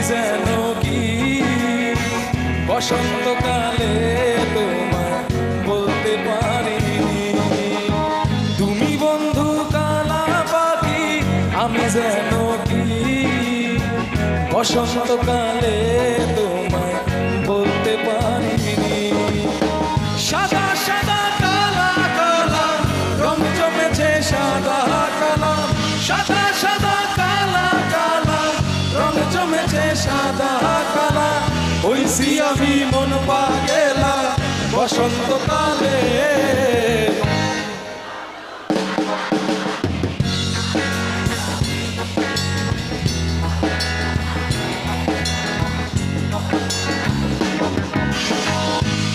যেন কি বসন্তকালে তোমায় বলতে পারিনি। তুমি বন্ধু কালা পাখি, আমি যেন কি বসন্তকালে তোমায় বলতে পারিনি। সাদা সাদা কালা কালা রং জমেছে সাদা কালা, সাদা সাদা কালা কালা রং জমেছে সাদা কালা। হইছি আমি মন পাগেলা বসন্তকালে।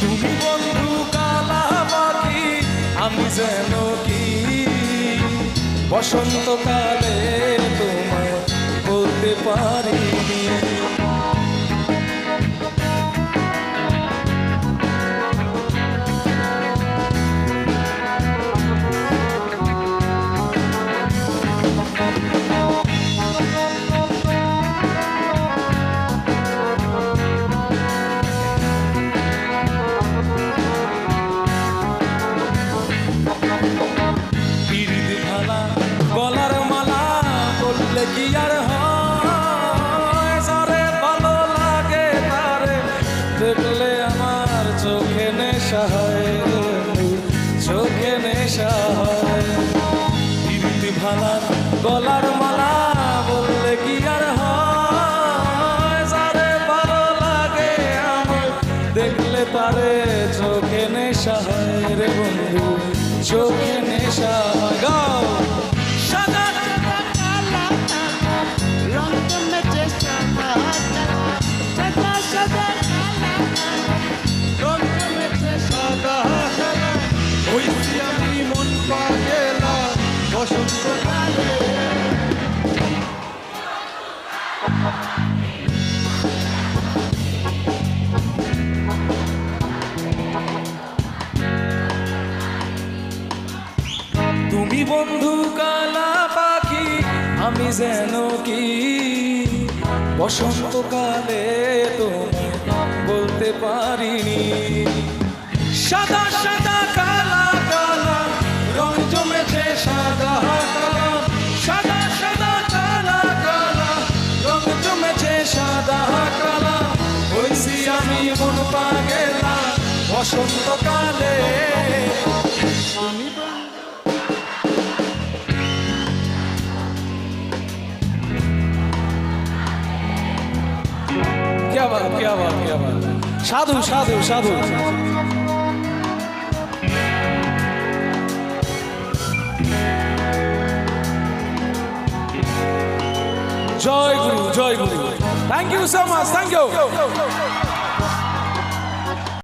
তুমি বন্ধু কালা পাখি, আমি যেন কি বসন্তকালে তোমায় বলতে পারিনি। গলার মালা বললে কি আর হয়, যারে ভালো লাগে তারে দেখলে আমার চোখে নেশা হয়, চোখে নেশা হয়। প্রীতি ভালা গলার মালা বললে কি আর হয়, যারে ভালো লাগে আমার দেখলে তারে চোখে নেশা হয় রে বন্ধু, চোখে নেশা হয়। গাও সাদা সাদা কালা কালা রং জমেছে সাদা কালা, সাদা সাদা কালা কালা রং জমেছে সাদা কালা। হইছি আমি মন পাগেলা বসন্তকালে। তুমি বন্ধু কালা পাখি, আমি যেন কি বসন্তকালে তোমায় বলতে পারিনি। সাদা সাদা কালা কালা রং জমেছে সাদা কালা, সাদা সাদা কালা কালা রং জমেছে সাদা কালা। হইছি আমি মন পাগেলা বসন্তকালে। क्या बात, क्या बात, क्या बात। साधु साधु साधु। जय गुरु, जय गुरु। Thank you so much, thank you.